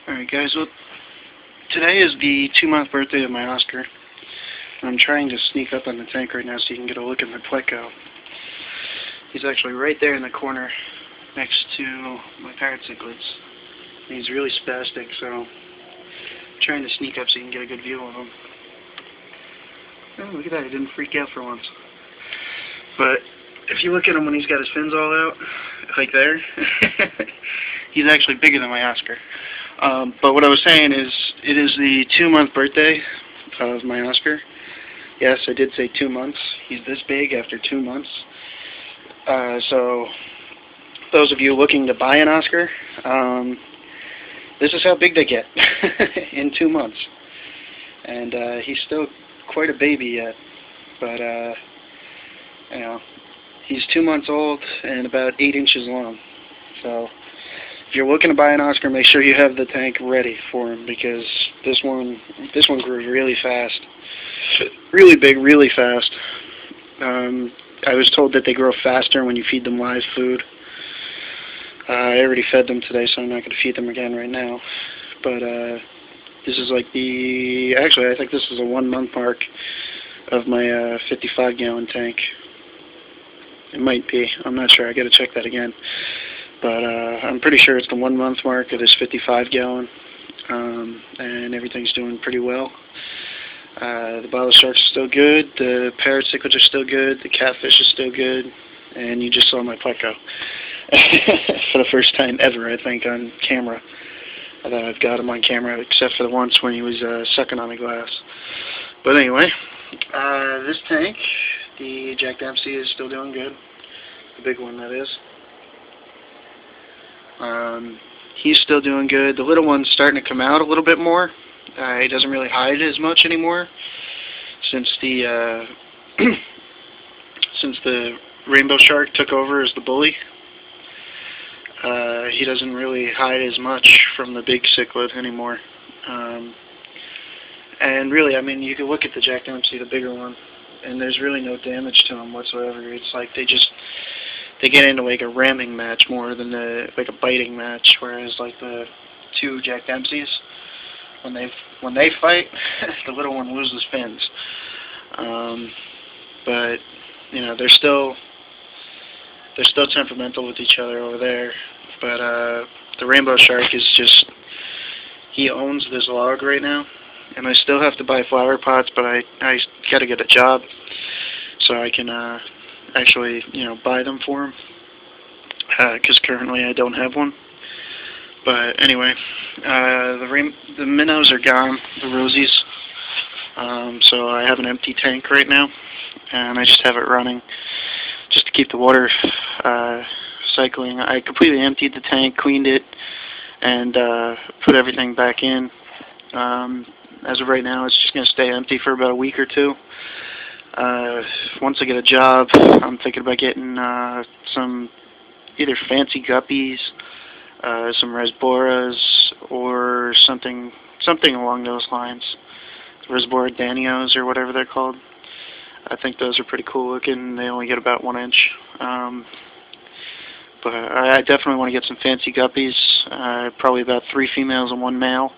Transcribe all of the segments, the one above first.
Alright guys, well, today is the 2-month birthday of my Oscar. I'm trying to sneak up on the tank right now so you can get a look at my Pleco. He's actually right there in the corner next to my parrot cichlids. He's really spastic, so I'm trying to sneak up so you can get a good view of him. Oh, look at that, he didn't freak out for once. But if you look at him when he's got his fins all out, like there, he's actually bigger than my Oscar. But what I was saying is, it is the 2-month birthday of my Oscar. Yes, I did say 2 months. He's this big after 2 months. So, those of you looking to buy an Oscar, this is how big they get in 2 months. And he's still quite a baby yet, but you know, he's 2 months old and about 8 inches long. So, if you're looking to buy an Oscar, make sure you have the tank ready for him, because this one grew really fast, really big, really fast. I was told that they grow faster when you feed them live food. I already fed them today, so I'm not going to feed them again right now. But this is like actually I think this is a 1-month mark of my 55-gallon tank. It might be. I'm not sure. I got to check that again. But I'm pretty sure it's the 1-month mark of this 55-gallon, and everything's doing pretty well. The bottle sharks are still good, the parrot cichlids are still good, the catfish is still good, and you just saw my Pleco for the first time ever, I think, on camera. I thought I've got him on camera, except for the once when he was sucking on the glass. But anyway, this tank, the Jack Dempsey, is still doing good. The big one, that is. He's still doing good. The little one's starting to come out a little bit more. He doesn't really hide as much anymore since the since the rainbow shark took over as the bully. He doesn't really hide as much from the big cichlid anymore. And really, I mean, you can look at the Jack Dempsey, the bigger one, and there's really no damage to him whatsoever. It's like they get into like a ramming match more than like a biting match, whereas like the two Jack Dempseys, when they fight, the little one loses fins. But you know, they're still temperamental with each other over there. But the rainbow shark is just, he owns this log right now, and I still have to buy flower pots, but I got to get a job so I can actually, you know, buy them for him, because currently I don't have one. But anyway, the minnows are gone, the rosies, so I have an empty tank right now, and I just have it running just to keep the water cycling. I completely emptied the tank, cleaned it, and put everything back in. As of right now, it's just going to stay empty for about a week or two. Once I get a job, I'm thinking about getting some either fancy guppies, some Rasboras, or something along those lines. Rasbora Danios, or whatever they're called. I think those are pretty cool looking. They only get about 1 inch. But I definitely want to get some fancy guppies, probably about 3 females and 1 male,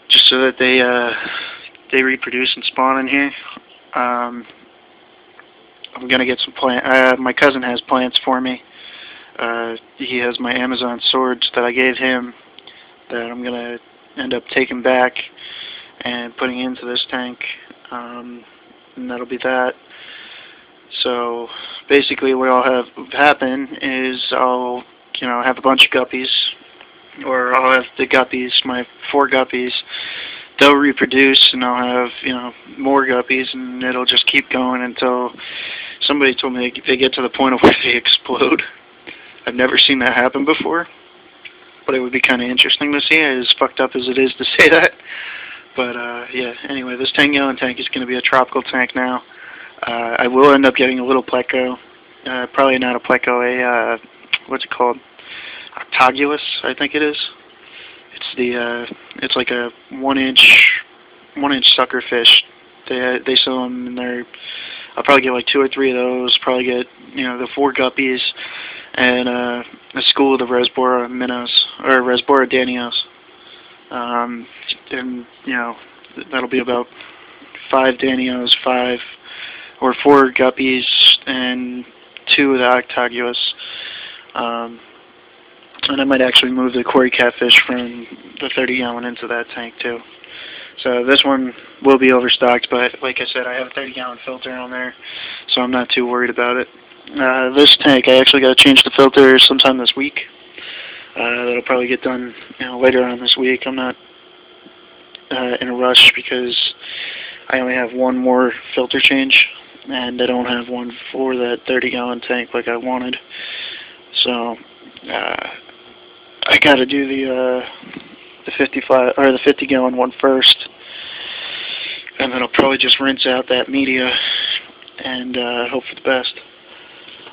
just so that they reproduce and spawn in here. I'm gonna get some plant. My cousin has plants for me. He has my Amazon swords that I gave him that I'm gonna end up taking back and putting into this tank, and that'll be that. So basically, what'll have happen is I'll, you know, have a bunch of guppies, or I'll have the guppies, my 4 guppies. They'll reproduce, and I'll have, you know, more guppies, and it'll just keep going until somebody told me they get to the point of where they explode. I've never seen that happen before, but it would be kind of interesting to see, as fucked up as it is to say that. But yeah, anyway, this 10-gallon tank is going to be a tropical tank now. I will end up getting a little Pleco, probably not a Pleco, what's it called? Octogulus, I think it is. It's like a 1-inch sucker fish. They sell them, and I'll probably get like 2 or 3 of those. Probably get, you know, the 4 guppies and a school of the Rasbora minnows, or Rasbora Danios. And, you know, that'll be about 5 Danios, 5 or 4 guppies, and 2 of the Octogulus. And I might actually move the Cory catfish from the 30-gallon into that tank too. So this one will be overstocked, but like I said, I have a 30-gallon filter on there, so I'm not too worried about it. This tank, I actually got to change the filter sometime this week. That'll probably get done, you know, later on this week. I'm not in a rush because I only have one more filter change, and I don't have one for that 30-gallon tank like I wanted. So I got to do the 50-gallon one first, and then I'll probably just rinse out that media and hope for the best.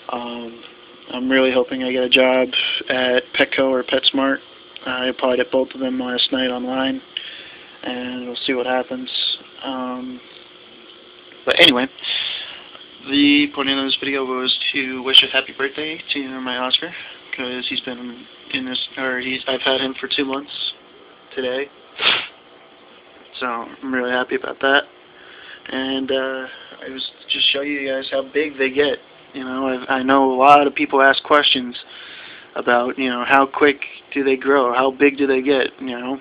I'm really hoping I get a job at Petco or PetSmart. I applied at both of them last night online, and we'll see what happens. But anyway, the point of this video was to wish a happy birthday to my Oscar, because he's been in this, or I've had him for 2 months today, so I'm really happy about that. And I was just show you guys how big they get. You know, I know a lot of people ask questions about, you know, how quick do they grow, how big do they get, you know.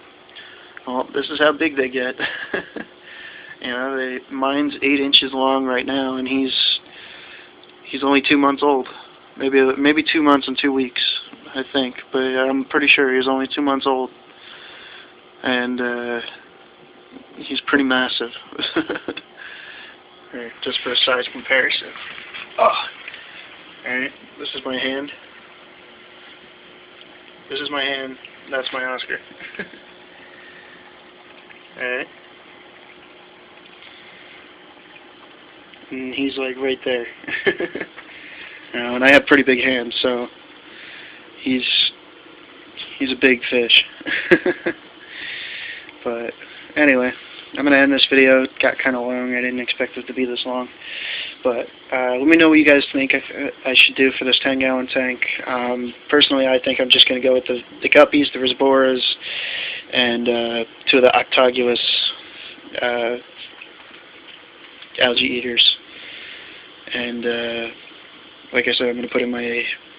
Well, this is how big they get. You know, mine's 8 inches long right now, and he's only 2 months old. Maybe 2 months and 2 weeks, I think, but I'm pretty sure he's only 2 months old, and he's pretty massive. Right, just for a size comparison. Oh. Alright, this is my hand. This is my hand. That's my Oscar. Alright. And he's like right there. And I have pretty big hands, so he's a big fish. But anyway, I'm going to end this video. It got kind of long. I didn't expect it to be this long. But let me know what you guys think I should do for this 10-gallon tank. Personally, I think I'm just going to go with the guppies, the Risboras, and 2 of the Octogulus algae eaters. And like I said, I'm going to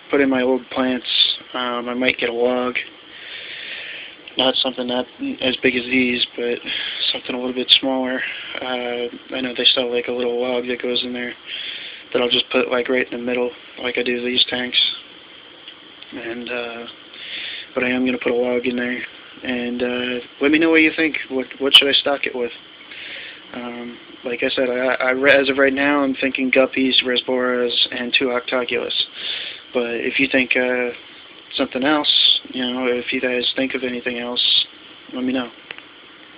put in my old plants. I might get a log. Not something that as big as these, but something a little bit smaller. I know they sell like a little log that goes in there that I'll just put like right in the middle, like I do these tanks. And but I am going to put a log in there. And let me know what you think. What should I stock it with? Like I said, as of right now, I'm thinking guppies, Risboras, and 2 Octogulus. But if you think something else, you know, if you guys think of anything else, let me know.